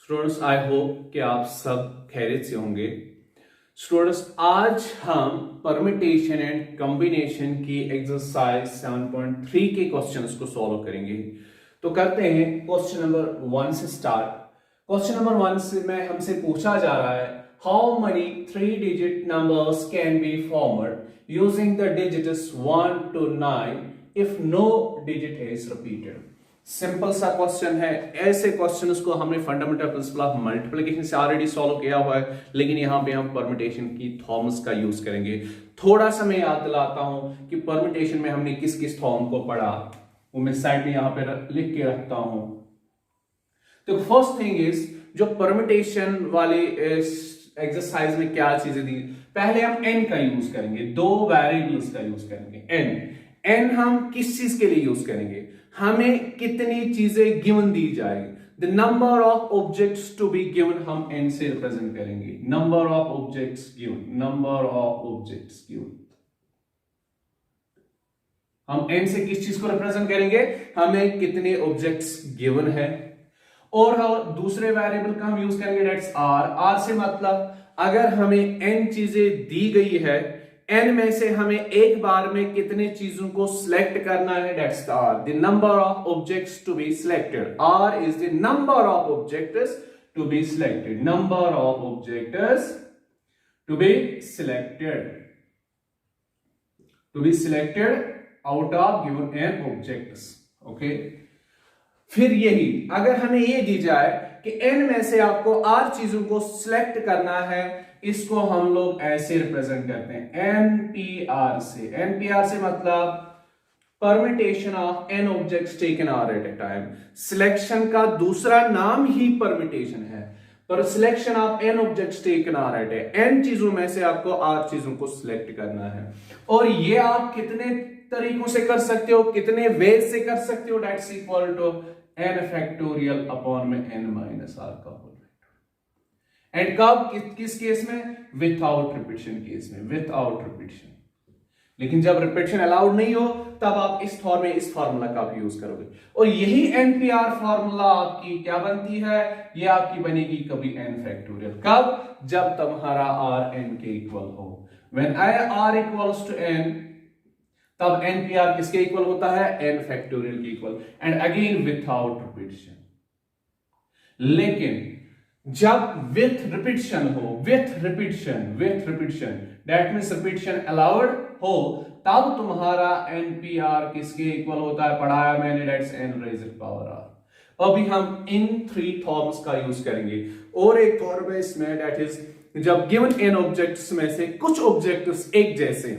Students, I hope कि आप सब खैरियत से होंगे। स्टूडेंट्स, आज हम परमिटेशन एंड कॉम्बिनेशन की एक्सरसाइज 7.3 के क्वेश्चंस को सॉल्व करेंगे। तो करते हैं क्वेश्चन नंबर 1 से स्टार्ट। क्वेश्चन नंबर 1 से में हमसे पूछा जा रहा है, how many 3-digit numbers can be formed using the digits 1 to 9 if no digit is repeated? Simple सा क्वेश्चन है। ऐसे क्वेश्चंस को हमने फंडामेंटल प्रिंसिपल ऑफ मल्टीप्लिकेशन से ऑलरेडी सॉल्व किया हुआ है, लेकिन यहाँ पे हम परम्यूटेशन की थॉर्म्स का यूज करेंगे। थोड़ा सा मैं याद दिलाता हूं कि परम्यूटेशन में हमने किस किस थॉर्म को पढ़ा, वो मैं साइड में यहाँ पे लिख के रखता हूं। तो फर्स्ट थिंग इज, जो परम्यूटेशन वाले एक्सरसाइज में क्या चीजें दी, पहले हम एन का यूज करेंगे, दो वेरिएबल्स का यूज करेंगे। एन हम किस चीज के लिए यूज करेंगे, हमें कितनी चीजें गिवन दी जाएगी, the number of objects to be given हम एन से रिप्रेजेंट करेंगे। Number of objects given, number of objects given, हम एन से किस चीज को रिप्रेजेंट करेंगे, हमें कितने ऑब्जेक्ट्स गिवन है। और हम दूसरे वेरिएबल का हम यूज करेंगे, दैट्स आर। आर से मतलब अगर हमें एन चीजें दी गई है, एन में से हमें एक बार में कितने चीजों को सिलेक्ट करना है, that's R. The number of objects to be selected, R is the number of objects to be selected, number of objects to be selected, to be selected out of given n objects. Okay, फिर यही अगर हमें ये दी जाए कि N में से आपको आर चीजों को सिलेक्ट करना है, इसको हम लोग ऐसे रिप्रेजेंट करते हैं एनपीआर से। एनपीआर से मतलब permutation of n objects taken r at a time. Selection का दूसरा नाम ही परमिटेशन है, पर selection of n objects taken r at a, n चीजों में से आपको आर चीजों को सिलेक्ट करना है। और ये आप कितने तरीकों से कर सकते हो, कितने वेज से कर सकते हो, that's equal to n factorial upon में एन माइनस आर का होल फैक्टर। एंड कब, किस केस में, विथआउट रिपीटिशन केस में, विथआउट रिपीटिशन। लेकिन जब रिपीटिशन अलाउड नहीं हो तब आप इस फॉर्म में इस फार्मूला का भी यूज करोगे। और यही एनपीआर फार्मूला आपकी क्या बनती है, ये आपकी बनेगी कभी एन फैक्टोरियल। कब, जब तुम्हारा आर एन के इक्वल हो। When r equals to n, तब एनपीआर किसके इक्वल होता है, एन फैक्टोरियल के equal, and again without repetition. लेकिन जब विथ रिपीटिशन हो, with repetition that means repetition allowed हो, तब तुम्हारा एनपीआर किसके इक्वल होता है, पढ़ाया मैंने, that's n raised power r. अभी हम इन 3 फॉर्म्स का यूज करेंगे। और एक फॉर्म है इसमें, दैट इज जब गिवन एन ऑब्जेक्ट्स में से कुछ ऑब्जेक्ट्स एक जैसे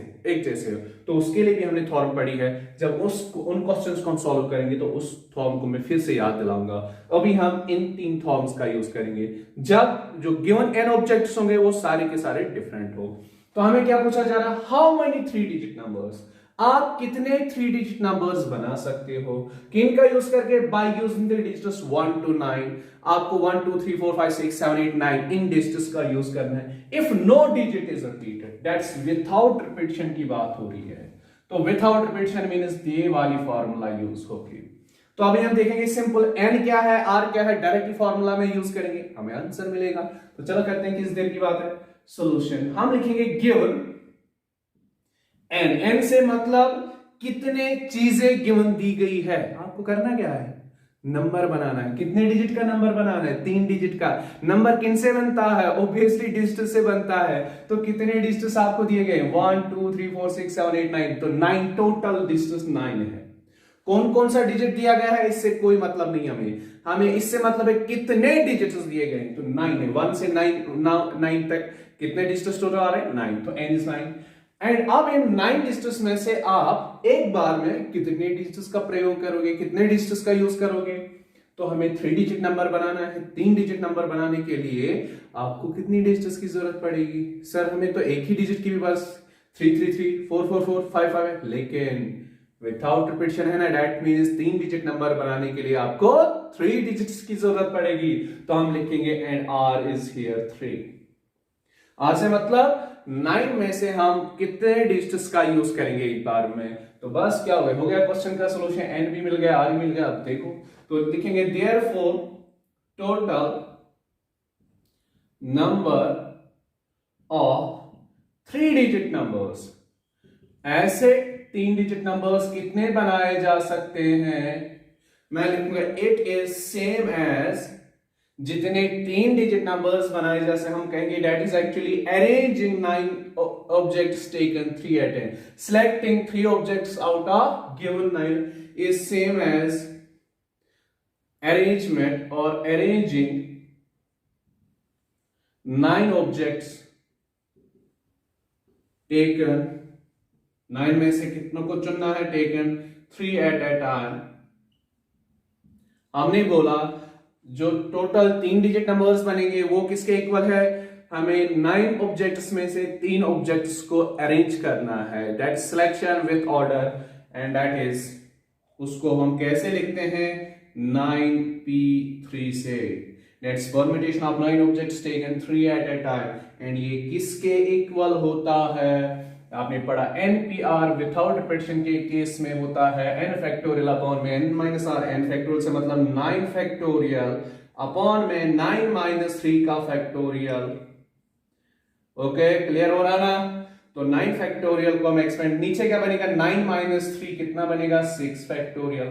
हो, तो उसके लिए भी हमने फॉर्म पढ़ी है। जब उन क्वेश्चंस को हम सॉल्व करेंगे तो उस फॉर्म को मैं फिर से याद दिलाऊंगा। अभी हम इन 3 फॉर्म्स का यूज करेंगे जब जो गिवन एन ऑब्जेक्ट्स होंगे वो सारे के सारे डिफरेंट हो। तो हमें क्या पूछा जा रहा है, हाउ मेनी 3 डिजिट नंबर्स, आप कितने 3 डिजिट नंबर्स बना सकते हो, किनका यूज करके, by using the digits 1 to 9। आपको 1 2 3 4 5 6 7 8 9 इन डिजिट्स का यूज करना है। If no digit is repeated, that's without repetition की बात हो रही है। तो विथआउट रिपीटिशन मींस ये वाली फार्मूला यूज होगी। तो अभी हम देखेंगे सिंपल, एन क्या है, आर क्या है, डायरेक्टली फार्मूला में यूज करेंगे, हमें आंसर मिलेगा। तो चलो करते हैं, किस देर की बात है, सॉल्यूशन। हम लिखेंगे गिवन एन, एन से मतलब कितने चीजें गिवन दी गई है। आपको करना क्या है, नंबर बनाना है। कितने डिजिट का नंबर बनाना है, 3 डिजिट का। नंबर किन से बनता है, ऑब्वियसली डिजिट से बनता है। तो कितने डिजिट्स आपको दिए गए, 1 2 3 4 6 7 8 9, तो 9 टोटल डिजिट्स 9 है। कौन कौन सा डिजिट दिया गया है इससे कोई मतलब नहीं, हमें इससे मतलब है कितने डिजिट्स दिए गए, तो 9 है। 1 से 9 तक कितने डिजिट्स टोटल आ रहे हैं, 9, तो n इज 9। एंड अब इन 9 डिजिट्स में से आप एक बार में कितने डिजिट्स का प्रयोग करोगे, कितने डिजिट्स का यूज करोगे। तो हमें 3 डिजिट नंबर बनाना है। 3 डिजिट नंबर बनाने के लिए आपको कितनी डिजिट्स की जरूरत पड़ेगी, सर हमें तो एक ही डिजिट की भी बस 3 3 3 4 4 4 5 5 है। लेकिन विथआउट रिपीटिशन है ना, दैट मींस 3 डिजिट नंबर बनाने के लिए आपको 3 डिजिट्स की जरूरत पड़ेगी। तो हम लिखेंगे and r is here 3। R से मतलब 9 में से हम कितने डिजिट्स का यूज करेंगे एक बार में। तो बस क्या हो गया क्वेश्चन का सोल्यूशन, एन भी मिल गया, आर भी मिल गया। अब देखो तो लिखेंगे therefore total number of 3 digit numbers. ऐसे 3 डिजिट नंबर्स कितने बनाए जा सकते हैं? मैं लिखूंगा इट इज सेम एज, जितने 3 डिजिट नंबर्स बनाए जैसे हम कहेंगे that is actually arranging 9 objects taken 3 at a time. Selecting 3 objects out of given 9 is same as arrangement or arranging 9 objects taken, 9 में से कितनों को चुनना है? taken 3 at a time। हमने बोला जो टोटल 3 डिजिट नंबर्स बनेंगे वो किसके इक्वल है? हमें 9 ऑब्जेक्ट्स में से 3 ऑब्जेक्ट्स को अरेंज करना है, that selection with order, and that is, उसको हम कैसे लिखते हैं? 9p3 से, that's permutation of 9 objects taken 3 at a time, and ये किसके इक्वल होता है? आपने पढ़ा NPR विथआउट रिपीटिशन के केस में होता है n फैक्टोरियल अपॉन में n minus r, n factorial से मतलब 9 फैक्टोरियल अपॉन में 9 माइनस 3 का फैक्टोरियल। ओके, क्लियर हो रहा ना? तो 9 फैक्टोरियल को हम एक्सपेंड, नीचे क्या बनेगा? 9 माइनस 3 कितना बनेगा? 6 फैक्टोरियल।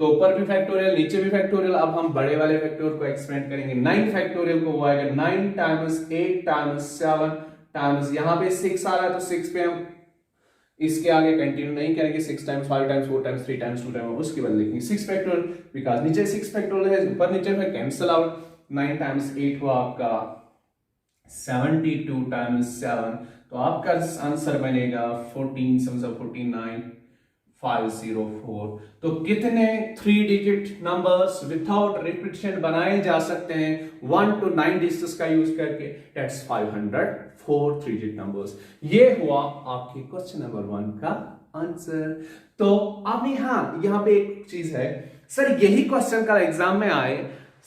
तो ऊपर भी फैक्टोरियल नीचे भी फैक्टोरियल। अब हम बड़े वाले फैक्टोरियल को एक्सपेंड करेंगे। 9 फैक्टोरियल को वो आएगा 9 टाइम्स 8 टाइम्स 7 टाइम्स, यहां पे 6 आ रहा है तो 6 पे हम इसके आगे कंटिन्यू नहीं करेंगे। 6 times 5 times 4 times 3 times 2 times, उसके बाद लिखेंगे 6 फैक्टोरियल, बिकॉज नीचे 6 फैक्टोरियल है, ऊपर नीचे फिर कैंसिल आउट। 9 टाइम्स 8 हुआ आपका 72 टाइम्स 7, तो आपका आंसर बनेगा 14,504। तो कितने 3 डिजिट नंबर्स विथआउट रिपीटिशन बनाए जा सकते हैं 1 to 9 डिजिट्स का यूज करके? That's 504 3 digit numbers. ये हुआ आपके क्वेश्चन नंबर 1 का आंसर। तो आपने यहां पे एक चीज है, सर यही क्वेश्चन का एग्जाम में आए,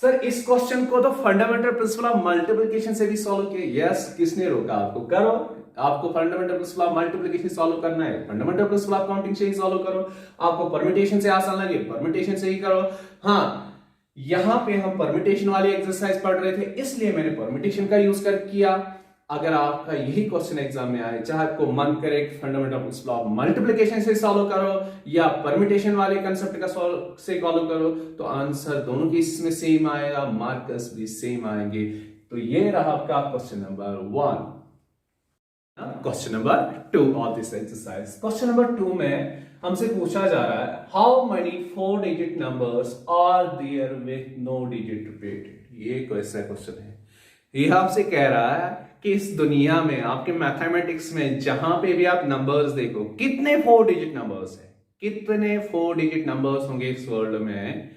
सर इस क्वेश्चन को तो फंडामेंटल प्रिंसिपल ऑफ मल्टीप्लिकेशन से भी सॉल्व किया। यस, किसने रोका आपको? करो, आपको fundamental principle of multiplication solve करना है, फंडामेंटल प्रिंसिपल ऑफ काउंटिंग से ही सॉल्व करो। आपको परम्यूटेशन से आसान लगे, परम्यूटेशन से ही करो। यहां पे हम परम्यूटेशन वाली एक्सरसाइज पढ़ रहे थे, इसलिए मैंने परम्यूटेशन का यूज कर किया। अगर आपका यही क्वेश्चन एग्जाम में आए, चाहे आपको मन करे फंडामेंटल प्रिंसिपल ऑफ मल्टीप्लिकेशन से सॉल्व करो या परम्यूटेशन वाले कंसेप्ट का से सॉल्व करो, तो आंसर दोनों की इसमें सेम आएगा, मार्कर्स भी सेम आएंगे। तो ये रहा आपका question number 1। Question number 2 of this exercise. Question number 2 में हमसे पूछा जा रहा है how many 4 digit numbers are there with no digit repeated. ये कैसा क्वेश्चन है? ये आपसे कह रहा है कि इस दुनिया में, आपके मैथमेटिक्स में जहां पे भी आप नंबर्स देखो, कितने 4 डिजिट नंबर्स है, कितने 4 डिजिट नंबर्स होंगे इस वर्ल्ड में?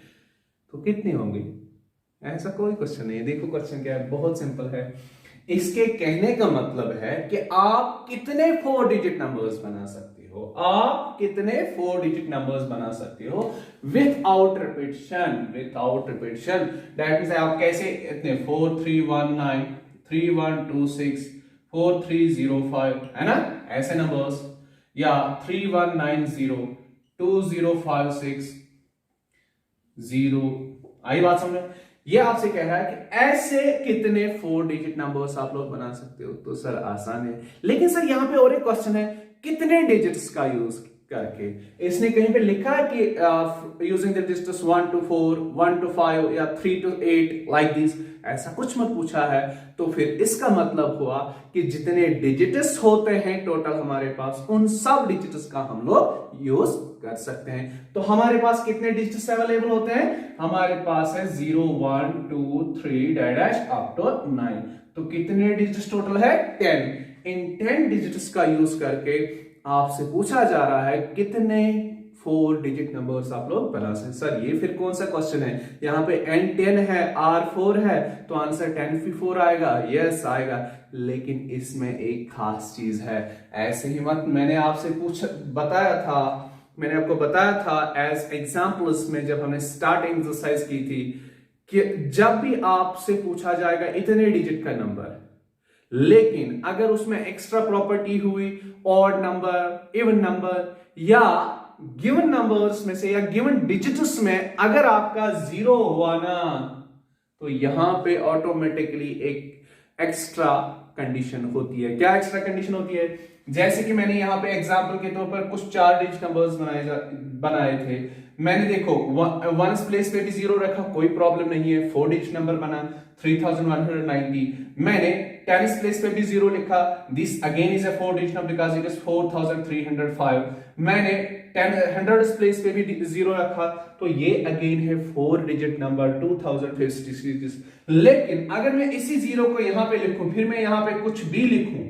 तो कितने होंगे? ऐसा कोई क्वेश्चन नहीं है। देखो क्वेश्चन क्या है, बहुत सिंपल है। इसके कहने का मतलब है कि आप कितने 4 डिजिट नंबर्स बना सकते हो, आप कितने 4 डिजिट नंबर्स बना सकते हो without repetition, without repetition. That means आप कैसे इतने 4319 3126 4305 है ना, ऐसे नंबर्स, या 3190 2056 0। आई बात समझ? ये आपसे कह रहा है कि ऐसे कितने 4 डिजिट नंबर्स आप लोग बना सकते हो। तो सर आसान है, लेकिन सर यहां पे और एक क्वेश्चन है, कितने डिजिट्स का यूज करके? इसने कहीं पे लिखा है कि using the digits 1 to 4 1 to 5 या 3 to 8 लाइक दिस, ऐसा कुछ मत पूछा है। तो फिर इसका मतलब हुआ कि जितने डिजिट्स होते हैं टोटल हमारे पास, उन सब डिजिट्स का हम लोग यूज कर सकते हैं। तो हमारे पास कितने डिजिट्स अवेलेबल होते हैं? हमारे पास है 0 1 2 3 डैश अप टू 9। तो कितने डिजिट्स टोटल है? 10। इन 10 डिजिट्स का यूज करके आपसे पूछा जा रहा है कितने 4 डिजिट नंबर्स आप लोग बना सकते। सर ये फिर कौन सा क्वेश्चन है? यहाँ पे n10 है, r4 है, तो आंसर 10 आएगा। यस आएगा, लेकिन इसमें एक खास चीज है। ऐसे ही मत, मैंने आपसे मैंने आपको बताया था एज एग्जाम्पल्स में, जब हमने स्टार्टिंग एक्सरसाइज की थी, कि जब भी आपसे पूछा जाएगा इतने डिजिट का नंबर, लेकिन अगर उसमें एक्स्ट्रा प्रॉपर्टी हुई, ऑड नंबर, इवन नंबर, या गिवन नंबर्स में से या गिवन डिजिट्स में अगर आपका 0 हुआ ना, तो यहां पे ऑटोमेटिकली एक एक्स्ट्रा कंडीशन होती है। क्या एक्स्ट्रा कंडीशन होती है? जैसे कि मैंने यहाँ पे एग्जांपल के तौर पर कुछ 4 डिजिट नंबर्स बनाए थे। मैंने देखो वंस प्लेस पे भी 0 रखा, कोई प्रॉब्लम नहीं है, 4 डिजिट नंबर बना 3190। मैंने 10th प्लेस पे भी 0 लिखा, this again is a 4 digit number because it is 4305। मैंने 100th प्लेस पे भी 0 रखा, तो ये अगेन है 4 डिजिट नंबर 2056। लेकिन अगर मैं इसी 0 को यहां पे लिखूं, फिर मैं यहां पे कुछ भी लिखूं,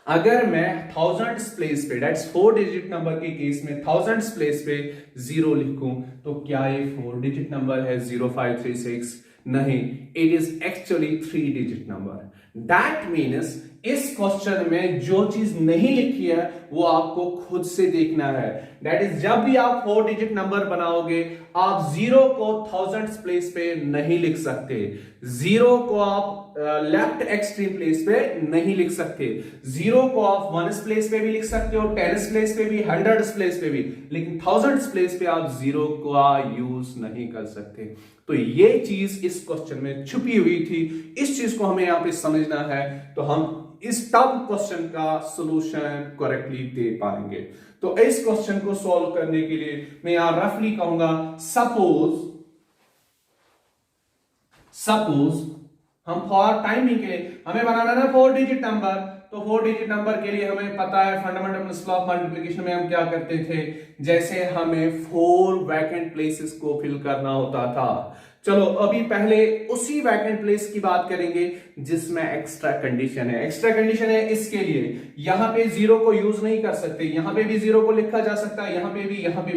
अगर मैं 1000th प्लेस पे, दैट्स 4 डिजिट नंबर के केस में 1000th प्लेस पे 0 लिखूं, तो क्या ये 4 डिजिट नंबर है 0536? नहीं, it is actually 3 digit number. That means इस क्वेश्चन में जो चीज नहीं लिखी है वो आपको खुद से देखना है। दैट इज जब भी आप 4 डिजिट नंबर बनाओगे, आप 0 को 1000th प्लेस पे नहीं लिख सकते, 0 को आप लेफ्ट एक्सट्रीम प्लेस पे नहीं लिख सकते, 0 को आप 1st प्लेस पे भी लिख सकते हो, 10th प्लेस पे भी, 100th प्लेस पे भी, लेकिन 1000th प्लेस पे आप 0 का यूज नहीं कर सकते। तो ये चीज इस क्वेश्चन में छुपी हुई थी, इस चीज को हमें यहां पे समझना है, तो हम इस टफ क्वेश्चन का सॉल्यूशन करेक्टली दे पाएंगे। तो इस क्वेश्चन को सॉल्व करने के लिए मैं यहां रफली कहूंगा, सपोज हम फॉर टाइमिंग के लिए हमें बनाना है 4 डिजिट नंबर, तो 4 डिजिट नंबर के लिए हमें पता है फंडामेंटल प्रिंसिपल ऑफ मल्टीप्लिकेशन में हम क्या करते थे, जैसे हमें 4 वैकेंट प्लेसेस को फिल करना होता था। चलो अभी पहले उसी वैकेंट प्लेस की बात करेंगे जिसमें एक्स्ट्रा कंडीशन है। एक्स्ट्रा कंडीशन है इसके लिए, यहां पे 0 को यूज नहीं कर सकते, यहां पे भी 0 को लिखा जा सकता है, यहां पे भी,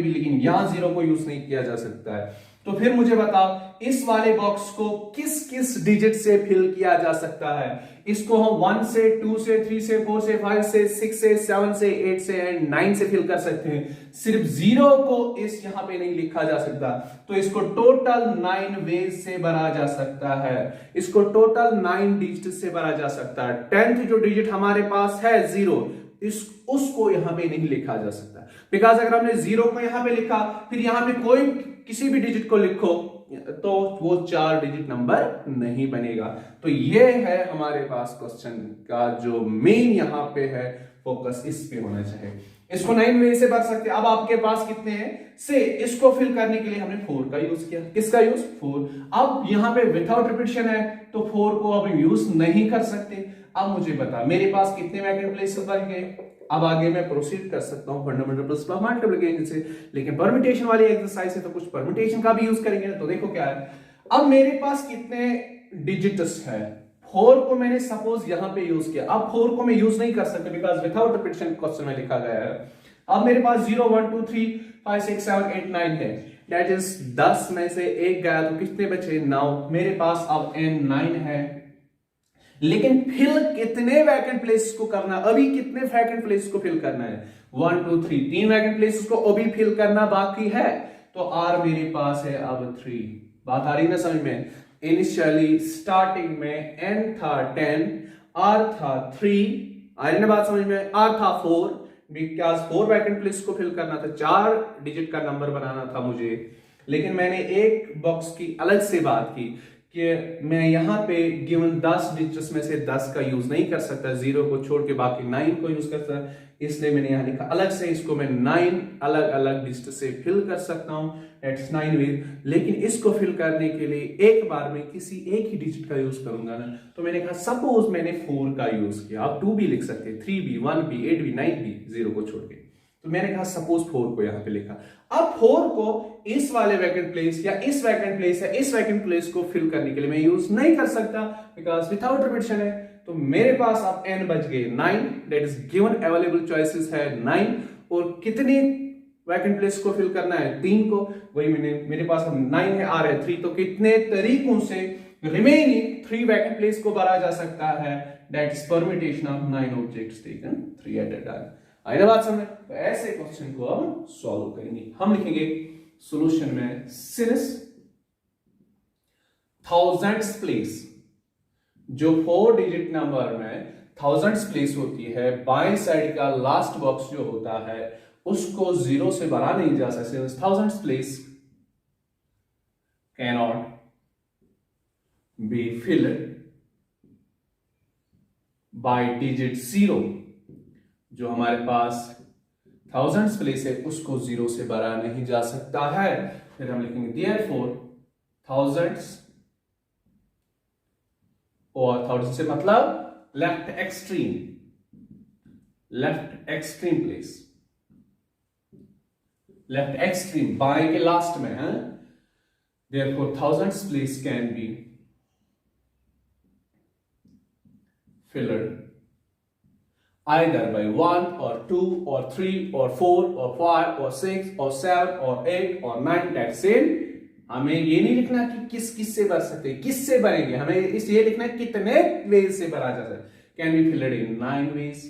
लेकिन यहां 0 को यूज नहीं किया जा सकता है। तो फिर मुझे बताओ इस वाले बॉक्स को किस किस डिजिट से फिल किया जा सकता है? इसको हम 1 से 2 से 3 से 4 से 5 से 6 से 7 से 8 से एंड 9 से फिल कर सकते हैं। सिर्फ 0 को इस यहां पे नहीं लिखा जा सकता, तो इसको टोटल 9 वेज से भरा जा सकता है, इसको टोटल 9 डिजिट से भरा जा सकता है। 10th जो डिजिट हमारे पास है 0, उसको यहां पे नहीं लिखा जा सकता, बिकॉज अगर हमने 0 को यहां पे लिखा, फिर यहां पे कोई किसी भी डिजिट को लिखो, तो वो 4 डिजिट नंबर नहीं बनेगा। तो ये है हमारे पास क्वेश्चन का जो मेन यहां पे है फोकस, इस पे होना चाहिए। इसको 9 वे से भर सकते हैं। अब आपके पास कितने हैं से, इसको फिल करने के लिए हमने 4 का यूज किया। किसका यूज? 4। अब यहां पे विदाउट रिपीटिशन है, तो 4 को अब यूज नहीं कर सकते। अब मुझे बता मेरे पास कितने वैकेंट प्लेसेस बन गए। अब आगे मैं प्रोसीड कर सकता हूं फंडामेंटल प्रिंसिपल ऑफ मल्टीप्लिकेशन से, लेकिन परम्यूटेशन वाली एक्सरसाइज है तो कुछ परम्यूटेशन का भी यूज करेंगे ना। तो देखो क्या है, अब मेरे पास कितने डिजिट्स है, 4 को मैंने सपोज यहां पे यूज किया। अब 4 को मैं यूज नहीं कर सकता बिकॉज विदाउट रिपीटिशन क्वेश्चन में लिखा गया है। अब मेरे पास 0 1 2 3 5 6 7 8 9 है, दैट इज 10 में से 1 गया तो कितने बचे? 9। मेरे पास अब n9 है, लेकिन फिल कितने वैकेंट प्लेसेस को करना, अभी कितने वैकेंट प्लेसेस को फिल करना है? 1 2 3, 3 वैकेंट प्लेसेस को अभी फिल करना बाकी है, तो r मेरे पास है अब 3। बात आ रही ना समझ में? इनिशियली स्टार्टिंग में n था 10, r था 3, आ रही ना बात समझ में? r था 4, बिकॉज 4 वैकेंट प्लेस को फिल करना था, 4 डिजिट का नंबर बनाना था मुझे। लेकिन मैंने एक बॉक्स की अलग से बात की कि मैं यहां पे गिवन 10 डिजिट्स में से 10 का यूज नहीं कर सकता, 0 को छोड़ के बाकी 9 को यूज कर सकता, इसलिए मैंने यहां लिखा अलग से, इसको मैं 9 अलग अलग डिजिट से फिल कर सकता हूं, दैट्स 9 वे। लेकिन इसको फिल करने के लिए एक बार में किसी एक ही डिजिट का यूज करूंगा ना, तो मैंने कहा सपोज मैंने 4 का यूज किया, आप 2 भी लिख सकते, 3 भी, 1 भी, 8 भी, 9 भी, 0 को छोड़ के। तो मैंने कहा सपोज 4 को यहां पे लिखा। अब 4 को इस वाले वैकेंट प्लेस या इस वैकेंट प्लेस या इस वैकेंट प्लेस को फिल करने के लिए मैं यूज नहीं कर सकता बिकॉज विदाउट रिपीटिशन है। तो मेरे पास अब n बच गए 9, that is given available choices है 9, और कितने वैकेंट प्लेस को फिल करना है? 3 को। वही मेरे पास अब 9 है, r है 3, तो कितने तरीकों से रिमेनिंग 3 वैकेंट प्लेस को भरा जा सकता है? That is permutation of 9 objects taken 3 at a time. आई ना बात समझ? तो ऐसे क्वेश्चन को हम सॉल्व करेंगे। हम लिखेंगे सॉल्यूशन में सिंस 1000th प्लेस, जो 4 डिजिट नंबर में 1000th प्लेस होती है, बाएं साइड का लास्ट बॉक्स जो होता है उसको 0 से भरा नहीं जा सकता। 1000th place cannot be filled by digit 0। जो हमारे पास थाउजेंड्स प्लेस है उसको 0 से भरा नहीं जा सकता है। फिर हम लिखेंगे देयरफॉर थाउजेंड्स, और थाउजेंड से मतलब left extreme place, left extreme बाएं के लास्ट में है। Therefore thousands place can be field either by 1 or 2 or 3 or 4 or 5 or 6 or 7 or 8 or 9, that's it। हमें ये नहीं लिखना कि किस से भर सकते, किससे भरेंगे, हमें इस ये लिखना है कितने वेज से भरा जा सकता है। Can be filled in 9 ways.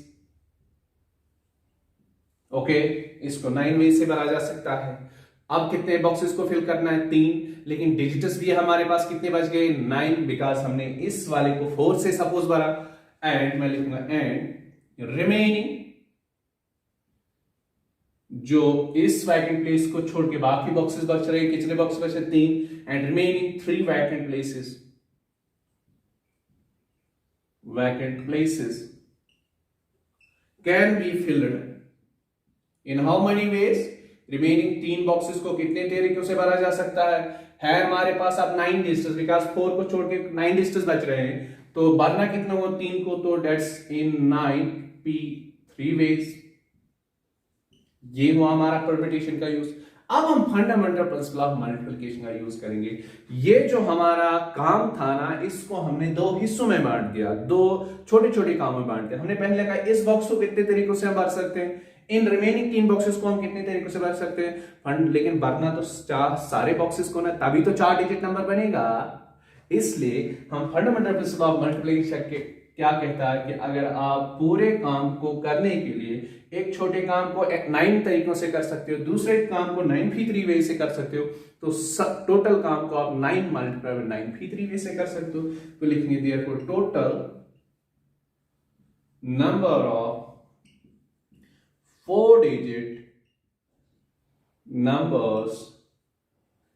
Okay, इसको 9 वेज से भरा जा सकता है। अब कितने बॉक्सेस को फिल करना है? 3, लेकिन डिजिट्स भी हमारे पास कितने बच गए? 9, बिकॉज हमने इस वाले को 4 से सपोज भरा। एंड मैं लिखूंगा एंड रिमेनिंग, जो इस वैकेंट प्लेस को छोड़ के बाकी बॉक्सेस बच रहे, कितने बॉक्स बचे? 3। And remaining 3 vacant places can be filled in how many ways? Remaining 3 boxes को कितने तरीकों से भरा जा सकता है हमारे पास अब 9 डिजिट्स, बिकॉज 4 को छोड़ के 9 डिजिट्स बच रहे हैं, तो भरना कितना हुआ? 3 को, तो डेट्स इन 9p3 वेज। ये हुआ हमारा परम्यूटेशन का यूज। अब हम फंडामेंटल प्रिंसिपल ऑफ मल्टीप्लिकेशन का यूज करेंगे। ये जो हमारा काम था ना, इसको हमने 2 हिस्सों में बांट दिया, 2 छोटे छोटे कामों में बांट दिया। हमने पहले कहा इस बॉक्स को कितने तरीकों से हम भर सकते हैं, इन रिमेनिंग 3 बॉक्सेस को हम कितने तरीकों से भर सकते हैं। लेकिन भरना तो सारे बॉक्सेस को ना, तभी तो 4 डिजिट नंबर बनेगा। इसलिए हम फंडामेंटल प्रिंसिपल ऑफ मल्टीप्लिकेशन के क्या कहता है कि अगर आप पूरे काम को करने के लिए एक छोटे काम को 9 तरीकों से कर सकते हो, दूसरे काम को 9p3 वे से कर सकते हो, तो टोटल काम को आप 9 मल्टीप्लाई बाय 9p3 वे से कर सकते हो। तो लिखेंगे therefore total number of 4 digit numbers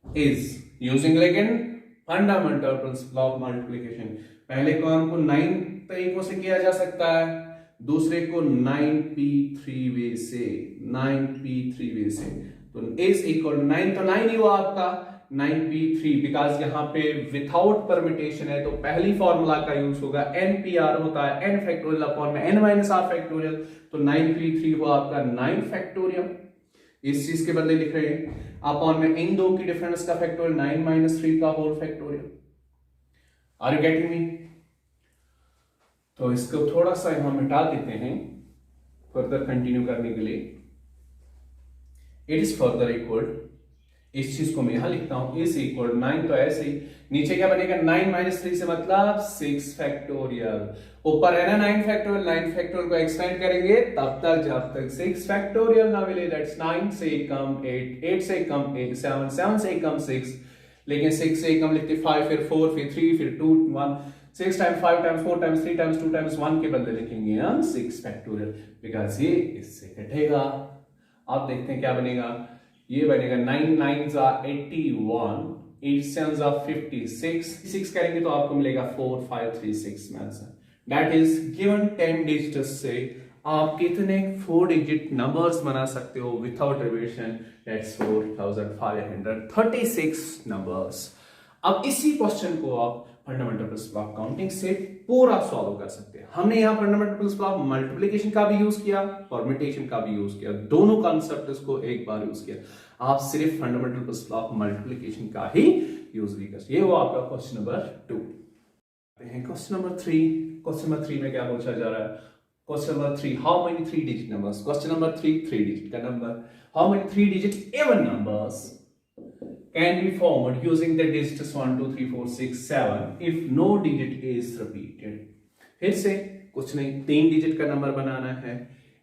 is using लेकिन फंडामेंटल प्रिंसिपल ऑफ मल्टीप्लिकेशन। पहले काम को 9 तरीकों से किया जा सकता है, दूसरे को 9p3 वे से, 9p3 वे से। तो इज इक्वल 9, तो 9 ही हुआ आपका 9p3, बिकॉज यहां पे विथआउट परम्यूटेशन है, तो पहली फॉर्मूला का यूज होगा, npr होता है n फैक्टोरियल अपॉन में n माइनस r फैक्टोरियल। तो 9p3 हुआ आपका 9 फैक्टोरियल। इस चीज के बदले लिख रहे हैं अपॉन में इन 2 की डिफरेंस का फैक्टोरियल 9 माइनस 3 का whole factorial. Are you getting me? तो इसको थोड़ा सा यहां मिटा देते हैं फर्दर कंटिन्यू करने के लिए। इट इज फर्दर इक्वल, इस चीज को मैं यहां लिखता हूं, इज इक्वल 9, तो ऐसे ही नीचे क्या बनेगा? 9 माइनस 3 से मतलब 6 फैक्टोरियल। ऊपर है ना 9 फैक्टोरियल, 9 फैक्टोरियल को एक्सपेंड करेंगे तब तक जब तक 6 फैक्टोरियल ना मिले। दैट्स 9 से कम 8, 8 से कम 7, 7 से कम 6, लेकिन 6 से कम लिखते 5, फिर 4, फिर 3, फिर 2, 1। 6 times 5 times 4 times 3 times 2 times 1 के बदले लिखेंगे हम 6 फैक्टोरियल, बिकॉज ये इससे कटेगा। आप देखते हैं क्या बनेगा, ये बनेगा 9 9s are 81, 8 7s are 56, 6 करेंगे तो आपको मिलेगा 4 5 3 6 में answer. That is given 10 digits से आप कितने 4 डिजिट नंबर्स बना सकते हो विथआउट रिविजन? That's 4536 numbers. अब इसी क्वेश्चन को आप फंडामेंटल प्रिंसिपल ऑफ काउंटिंग से पूरा सॉल्व कर सकते हैं। हमने यहां फंडामेंटल प्रिंसिपल ऑफ मल्टीप्लिकेशन का भी यूज किया, परम्यूटेशन का भी यूज किया, दोनों कॉन्सेप्ट्स को एक बार यूज किया। आप सिर्फ फंडामेंटल प्रिंसिपल ऑफ मल्टीप्लिकेशन का ही यूज भी कर। ये वो आपका question number 2। Question number 3। Question number 3 में क्या पूछा जा रहा है? Question number 3, how many 3 digit numbers? Question number 3 3 digit का number, how many 3 digit even numbers can be formed using the digits 1 2 3 4 6 7 if no digit is repeated। फिर से कुछ नहीं, 3 डिजिट का नंबर बनाना है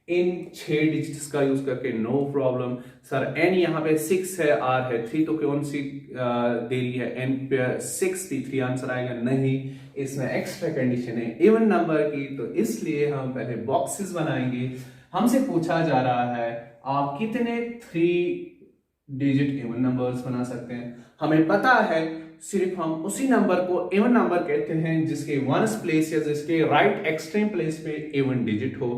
इन 6 डिजिट्स का यूज करके। नो प्रॉब्लम सर, n यहाँ पे 6 है, r है 3, तो कौन सी देरी है? n पे 6 3 आंसर आएगा नहीं, इसमें एक्स्ट्रा कंडीशन है इवन नंबर की, तो इसलिए हम पहले बॉक्सेस बनाएंगे। हमसे पूछा जा रहा है आप कितने 3 डिजिट इवन नंबर्स बना सकते हैं। हमें पता है सिर्फ हम उसी नंबर को इवन नंबर कहते हैं जिसके वंस प्लेस या जिसके राइट एक्सट्रीम प्लेस पे इवन डिजिट हो।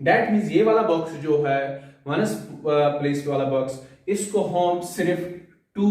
दैट मीन्स ये वाला बॉक्स जो है वंस प्लेस वाला बॉक्स, इसको हम सिर्फ 2,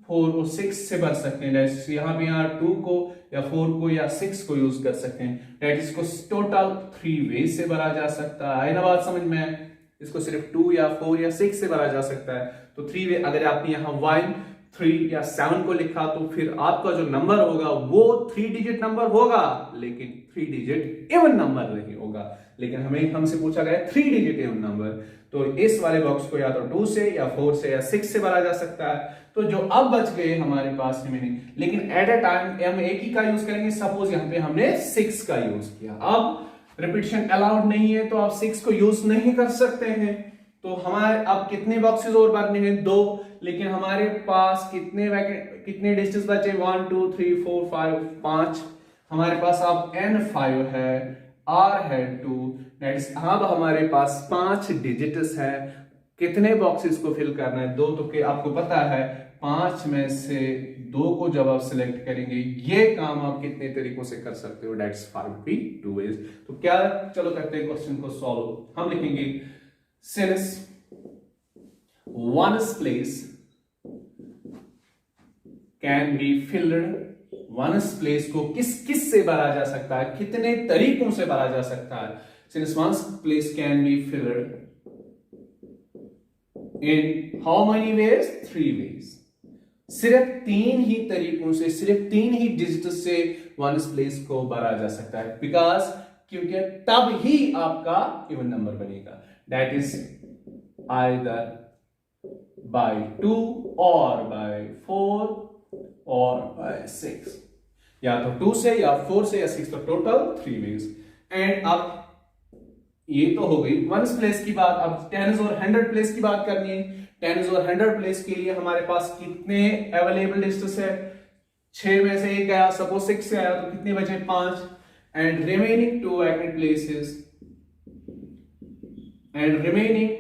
4 और 6 से भर सकते हैं। यहाँ पे यहाँ 2 को या 4 को या 6 को यूज कर सकते हैं। दैट इसको टोटल 3 वेज से भरा जा सकता है। ना बात समझ में? इसको सिर्फ 2 या 4 या 6 से भरा जा सकता है। तो 3 वे, अगर आपने यहाँ 1, 3 या 7 को लिखा तो फिर आपका जो नंबर होगा वो 3 डिजिट नंबर होगा, लेकिन 3 डिजिट इवन नंबर नहीं होगा। लेकिन हमसे पूछा गया 3 डिजिट इवन नंबर, तो इस वाले बॉक्स को या तो 2 से या 4 से या 6 से भरा जा सकता है। तो जो अब बच गए हमारे पास रिमेनिंग, लेकिन एट अ टाइम हम एक ही का यूज करेंगे। सपोज यहाँ पे हमने 6 का यूज किया, अब रिपीटिशन अलाउड नहीं है तो आप 6 को यूज नहीं कर सकते हैं। तो हमारे अब कितने बॉक्सेस और भरने हैं? 2। लेकिन हमारे पास कितने डिजिट्स बचे? 1 2 3 4 5 5। हमारे पास अब N5 है, R है 2, दैट इज अब हमारे पास 5 डिजिट्स है। कितने बॉक्सेस को फिल करना है? 2। तो आपको पता है 5 में से 2 को जब आप सिलेक्ट करेंगे, ये काम आप कितने तरीकों से कर सकते हो? That's 5 ways. तो क्या, चलो करते हैं क्वेश्चन को सॉल्व। हम लिखेंगे since one's place can be filled, one's place को किस से भरा जा सकता है, कितने तरीकों से भरा जा सकता है? since one's place can be filled in how many ways? 3 ways। सिर्फ 3 ही तरीकों से, सिर्फ 3 ही डिजिट से one's place को भरा जा सकता है। बिकॉज क्योंकि तब ही आपका इवन नंबर बनेगा। That is either by 2 or by 4 or by 6, या तो 2 से या 4 से या 6, तो टोटल 3 ways। एंड अब ये तो हो गई वंस प्लेस की बात। अब टेंस और 100 प्लेस की बात करनी है। टेंस और 100 प्लेस के लिए हमारे पास कितने अवेलेबल डिजिट्स है? 6 में से 1 गया, सपोज 6 से आया तो कितने बचे? 5। And remaining 2 vacant places and remaining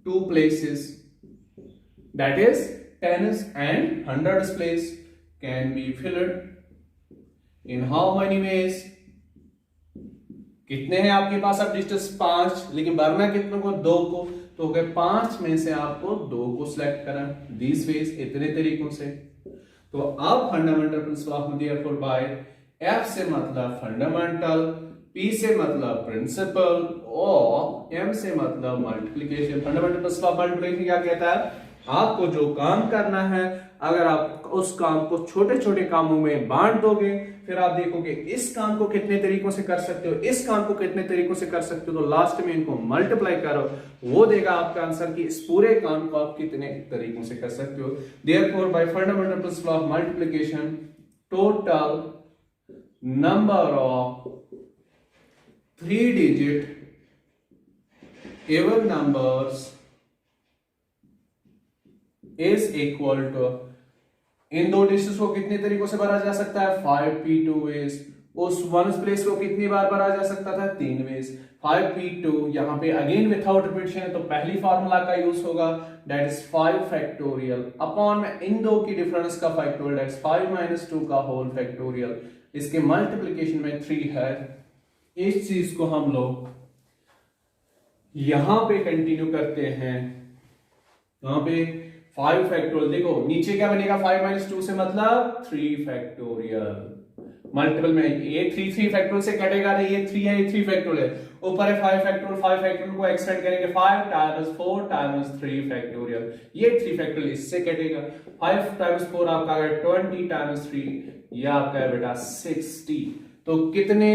2 places, that is tens and hundreds place, can be filled in how many ways? कितने हैं आपके पास अब डिजिट्स? 5, लेकिन भरना कितनों को? 2 को। तो हो गए 5 में से आपको 2 को सिलेक्ट करना, these ways, इतने तरीकों से। तो अब fundamental principle of therefore by, F से मतलब फंडामेंटल, P से मतलब प्रिंसिपल और M से मतलब multiplication. Fundamental principle of multiplication क्या कहता है? आपको जो काम करना है, अगर आप उस काम को छोटे छोटे कामों में बांट दोगे, फिर आप देखोगे इस काम को कितने तरीकों से कर सकते हो, इस काम को कितने तरीकों से कर सकते हो, तो लास्ट में इनको मल्टीप्लाई करो, वो देगा आपका आंसर कि इस पूरे काम को आप कितने तरीकों से कर सकते हो। Therefore by fundamental principle of multiplication, total number of 3 digit even numbers is equal to, in 2 digits को कितने तरीकों से भरा जा सकता है? 5p2 ways। उस वंस प्लेस को कितनी बार भरा जा सकता था? 3 ways। 5p2 यहाँ पे अगेन विथआउट रिपीटिशन है तो पहली फार्मूला का यूज होगा, दैट इज 5 फैक्टोरियल अपॉन में इन 2 की डिफरेंस का फैक्टोरियल, दैट इज 5 - 2 का होल फैक्टोरियल। इसके मल्टीप्लिकेशन में 3 है। इस चीज को हम लोग यहां पे कंटिन्यू करते हैं। यहां पे 5 फैक्टोरियल, देखो नीचे क्या बनेगा? 5 - 2 से मतलब 3 फैक्टोरियल। मल्टीपल में ये 3 फैक्टोरियल से कटेगा नहीं, ये 3 है, ये 3 फैक्टोरियल है। ऊपर है 5 फैक्टोरियल को एक्सटेंड करेंगे 5 टाइम्स 4 टाइम्स 3 फैक्टोरियल, ये 3 फैक्टोरियल इससे कटेगा। 5 टाइम्स 4 आपका है 20 टाइम्स 3, ये आपका है बेटा 60। तो कितने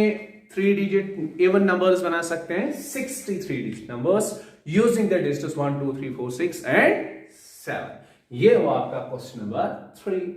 3 डिजिट इवन नंबर्स बना सकते हैं? 63 digit numbers using the digits 1 2 3 4 6 and 7। ये हुआ आपका question number 3।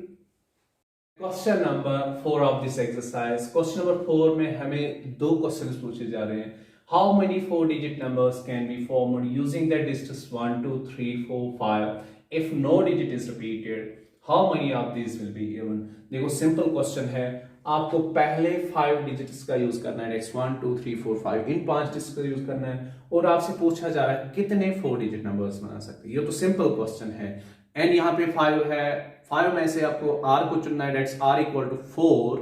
Question number 4 of this exercise. Question number 4 में हमें 2 क्वेश्चंस पूछे जा रहे हैं। How many 4 digit numbers can be formed using the digits 1 2 3 4 5 if no digit is repeated, how many of this will be even. देखो simple question है, आपको पहले 5 डिजिट्स का यूज करना है, 1 2 3 4 5, इन 5 डिजिट्स का यूज करना है और आपसे पूछा जा रहा है कितने 4 डिजिट नंबर्स बना सकते हैं। ये तो सिंपल क्वेश्चन है। एंड यहाँ पे 5 है, 5 में से आपको r को चुनना है, डेट्स r इक्वल टू 4,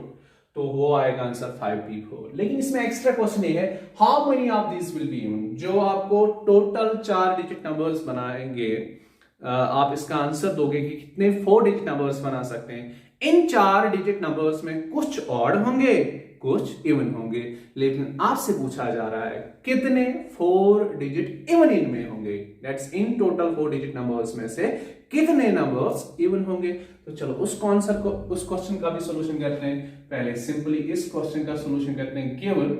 तो वो आएगा आंसर 5p4। लेकिन इसमें एक्स्ट्रा क्वेश्चन ये है, how many of this will be even, जो आपको टोटल 4 डिजिट नंबर्स बनाएंगे, आप इसका आंसर दोगे कि कितने 4 डिजिट नंबर्स बना सकते हैं। इन 4 डिजिट नंबर्स में कुछ ऑड होंगे, कुछ इवन होंगे, लेकिन आपसे पूछा जा रहा है कितने 4 डिजिट इवन इनमें होंगे, that's in total 4 digit numbers में से कितने नंबर्स इवन होंगे। तो चलो उस क्वेश्चन का भी सॉल्यूशन करते हैं। पहले सिंपली इस क्वेश्चन का सॉल्यूशन करते हैं। Given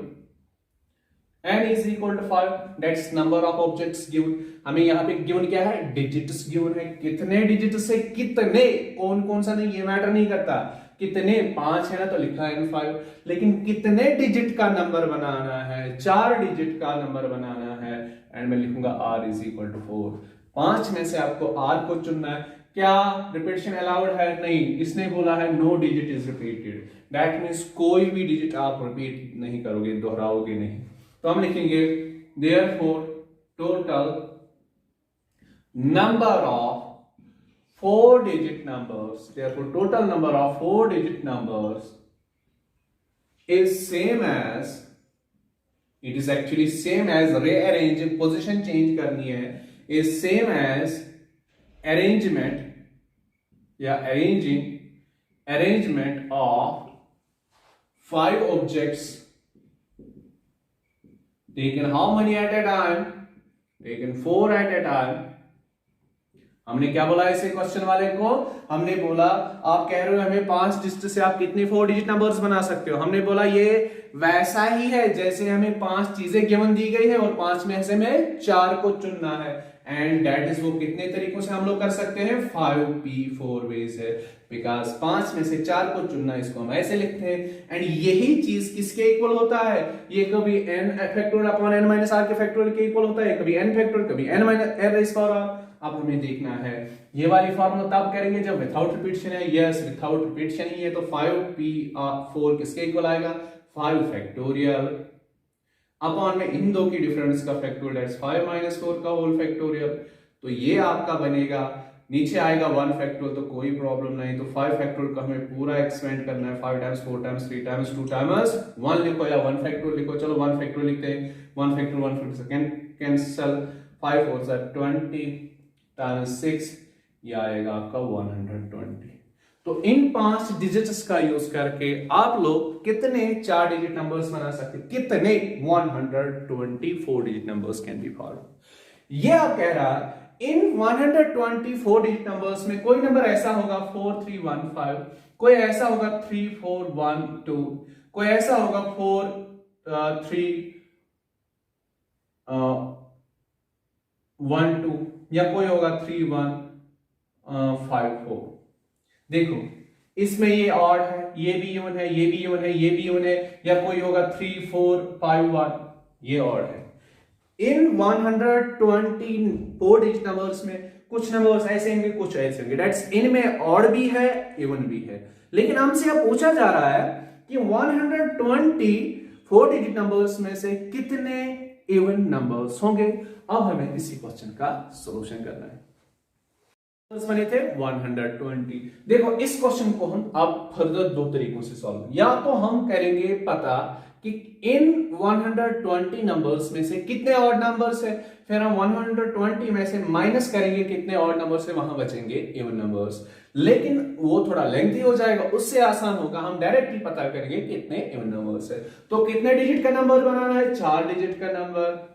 n is equal to 5, that's number of objects given। हमें यहाँ पे गिवन क्या है, डिजिट्स गिवन है। कितने डिजिट से कितने, कौन कौन सा नहीं, ये मैटर नहीं करता। कितने 5 है ना तो लिखा है n5, लेकिन कितने डिजिट का नंबर बनाना है, 4 डिजिट का नंबर बनाना है, एंड मैं लिखूंगा r is equal to 4। 5 में से आपको r को चुनना है। क्या रिपीटेशन अलाउड है? नहीं, इसने बोला है no digit is repeated, that means कोई भी डिजिट आप रिपीट नहीं करोगे, दोहराओगे नहीं। तो हम लिखेंगे therefore total number of 4 digit numbers, therefore total number of 4 digit numbers is same as, it is actually same as rearrange, position change करनी है, is same as arrangement या arrangement of 5 objects taken how many at a time, taken 4 at a time। हमने क्या बोला इसे question वाले को, हमने बोला आप कह रहे हो हमें 5 डिजिट से आप कितने 4 डिजिट नंबर्स बना सकते हो। हमने बोला ये वैसा ही है जैसे हमें 5 चीजें गिवन दी गई है और 5 में से हमें 4 को चुनना है, एंड दैट इज वो कितने तरीकों से हम लोग कर सकते हैं, 5p4 वेज है, बिकॉज 5 में से 4 को चुनना, इसको हम ऐसे लिखते हैं। एंड यही चीज किसके इक्वल होता है, ये कभी n factorial upon n minus r के फैक्टोरियल के इक्वल होता है, कभी n फैक्टोरियल, कभी n minus r rays power r। अब हमें देखना है ये वाली फॉर्मूला तब करेंगे जब विथआउट रिपीटेशन है। यस, विथआउट रिपीटेशन ही है, तो 5p4 किसके इक्वल आएगा, 5 फैक्टोरियल अपॉन में इन दो की डिफरेंस का फैक्टोरियल, दैट्स 5 माइनस 4 का होल फैक्टोरियल। तो ये आपका बनेगा, नीचे आएगा 1 फैक्टोरियल, तो कोई प्रॉब्लम नहीं। तो 5 फैक्टोरियल को हमें पूरा एक्सपेंड करना है, 5 टाइम्स 4 टाइम्स 3 टाइम्स 2 टाइम्स 1 लिखो या 1 फैक्टोरियल लिखो। चलो 1 फैक्टोरियल लिखते हैं, 1 फैक्टोरियल से कैंसिल, 5 4 जा 20 टाइम्स 6, ये आएगा आपका 120। तो इन 5 डिजिट्स का यूज करके आप लोग कितने 4 डिजिट नंबर्स बना सकते हैं, कितने 124 digit numbers can B form. ये आप कह रहा है इन 124 डिजिट नंबर्स में कोई नंबर ऐसा होगा 4315, कोई ऐसा होगा 3412, कोई ऐसा होगा 4312 या कोई होगा 3154। देखो इसमें ये ऑड है, ये भी इवन है, ये भी इवन है, ये भी इवन है, या कोई होगा 3451, ये ऑड है। इन 124 डिजिट नंबर्स में कुछ नंबर्स ऐसे होंगे, कुछ ऐसे होंगे, दैट्स इनमें ऑड भी है, इवन भी है। लेकिन हमसे अब पूछा जा रहा है कि 124 डिजिट नंबर्स में से कितने इवन नंबर्स होंगे। अब हमें इसी क्वेश्चन का सॉल्यूशन करना है। बने थे 120। देखो इस क्वेश्चन को हम अब फर्दर 2 तरीकों से सॉल्व, या तो हम करेंगे पता कि इन 120 नंबर्स में से कितने ऑड नंबर्स है, फिर हम 120 में से माइनस करेंगे कितने ऑड नंबर्स है, वहां बचेंगे इवन नंबर्स। लेकिन वो थोड़ा लेंथी हो जाएगा, उससे आसान होगा, हम डायरेक्टली पता करेंगे कितने इवन नंबर्स है। तो कितने डिजिट का नंबर बनाना है, 4 डिजिट का नंबर।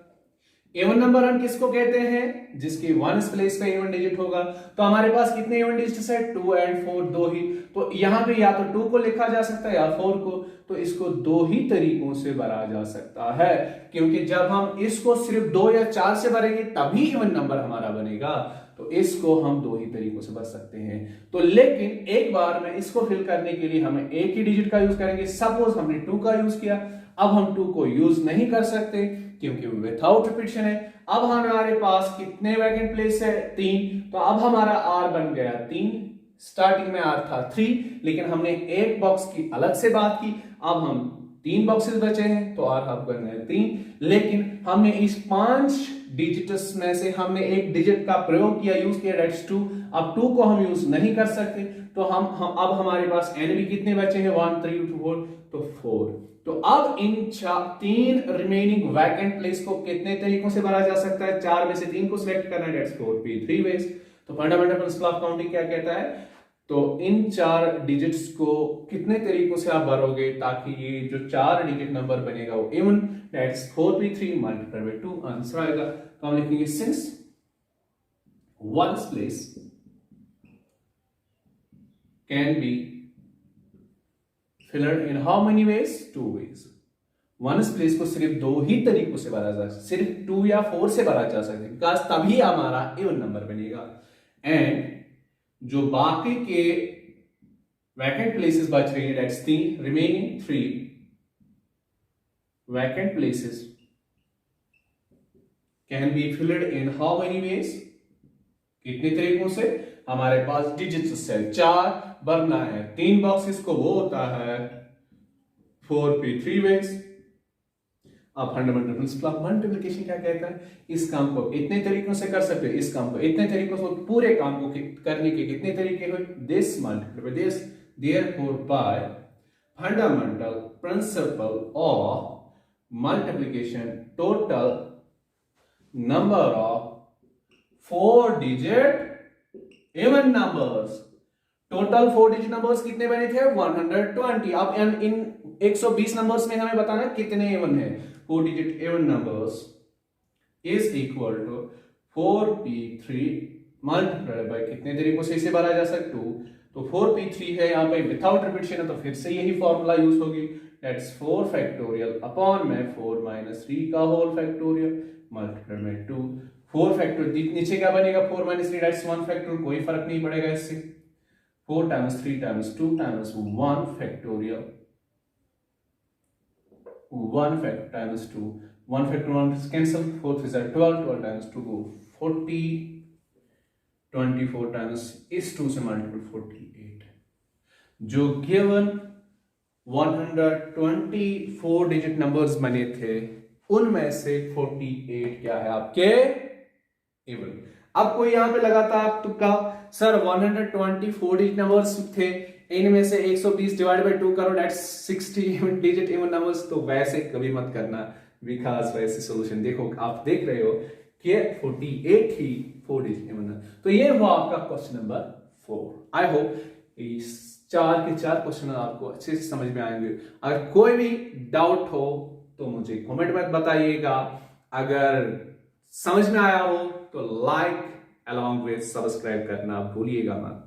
इवन नंबर हम किसको कहते हैं, जिसकी 1 प्लेस पे इवन डिजिट होगा। तो हमारे पास कितने इवन डिजिट्स है, 2 और 4, 2 ही। तो यहां पे या तो 2 को लिखा जा सकता है या 4 को, तो इसको 2 ही तरीकों से भरा जा सकता है, क्योंकि जब हम इसको सिर्फ 2 या 4 से भरेंगे तभी इवन नंबर हमारा बनेगा। तो इसको हम 2 ही तरीकों से भर सकते हैं। तो लेकिन एक बार में इसको फिल करने के लिए हमें एक ही डिजिट का यूज करेंगे। सपोज हमने 2 का यूज किया, अब हम 2 को यूज नहीं कर सकते क्योंकि विथआउट रिपीटेशन है। अब हमारे पास कितने वैकेंट प्लेस है, 3। तो अब हमारा r बन गया 3। स्टार्टिंग में r था 3, लेकिन हमने एक बॉक्स की अलग से बात की, अब हम 3 बॉक्सेस बचे हैं तो और आप करना है 3, लेकिन हमने इस 5 डिजिट्स में से हमने एक डिजिट का प्रयोग किया, यूज किया, दैट्स 2। अब 2 को हम यूज नहीं कर सकते, तो हम अब हमारे पास n भी कितने बचे हैं, 1 3 4, तो 4। तो अब इन 3 रिमेनिंग वैकेंट प्लेस को कितने तरीकों से भरा जा सकता है, 4 में से 3 को सिलेक्ट करना है, दैट्स 4p3 वेज। तो फंडामेंटल प्रिंसिपल ऑफ काउंटिंग क्या कहता है, तो इन 4 डिजिट्स को कितने तरीकों से आप भरोगे ताकि ये जो 4 डिजिट नंबर बनेगा वो even, that's 4p3 multiplied by 2 answer आएगा। तो हम लिखेंगे since ones place can be filled in how many ways, 2 ways। Ones place को सिर्फ 2 ही तरीकों से भरा जा सकता है, सिर्फ 2 या 4 से भरा जा सकता है, बिकॉज तभी हमारा इवन नंबर बनेगा। एंड जो बाकी के वैकेंट प्लेसेस बच रही है, that's 3 remaining 3 vacant places can be filled in how many ways, कितने तरीकों से, हमारे पास डिजिट्स से 4 भरना है 3 बॉक्सेस को, वो होता है 4p3 वेज। अब फंडामेंटल प्रिंसिपल ऑफ मल्टीप्लिकेशन क्या कहता है, इस काम को इतने तरीकों से कर सकते हो, इस काम को इतने तरीकों से, पूरे काम को करने के कितने तरीके हुए, this multiply by this, therefore by fundamental principle of multiplication total number of 4 digit even numbers, total 4 digit numbers कितने बने थे, 120। अब इन 120 नंबर्स में हमें बताना कितने इवन है, 4 digit even numbers is equal to 4p3 multiplied by, कितने तरीकों से इसे भरा जा सकता है, तो 4p3 है यहाँ पे विदाउट रिपीटेशन है, तो फिर से यही फॉर्मूला यूज होगी, दैट्स 4 फैक्टोरियल अपॉन में 4 - 3 का whole factorial multiplied by 2। 4 factorial नीचे क्या बनेगा, 4 - 3 दैट्स 1 फैक्टोरियल, कोई फर्क नहीं पड़ेगा इससे, 4 times 3 times 2 times 1 factorial, 1 factor times 2, 1 factor 1 is cancel, 4 is 12, 12 times 2 go 40, 24 times इस 2 से मल्टीपल 48। जो गिवन 124 डिजिट नंबर्स बने थे उनमें से 48 क्या है आपके इवन। अब कोई यहां पे लगाता है तुक्का, सर 124 डिजिट नंबर्स थे, इनमें से 120 डिवाइड बाय 2 करो, दैट्स 60 डिजिट इवन नंबर्स, तो वैसे कभी मत करना, बिकॉज़ वैसे सॉल्यूशन देखो आप देख रहे हो कि 48 ही 4 डिजिट इवन नंबर। तो ये हुआ आपका क्वेश्चन नंबर 4। आई होप इस 4 के 4 क्वेश्चन आपको अच्छे से समझ में आएंगे। अगर कोई भी डाउट हो तो मुझे कमेंट में बताइएगा, अगर समझ में आया हो तो लाइक अलॉन्ग विद सब्सक्राइब करना भूलिएगा मत।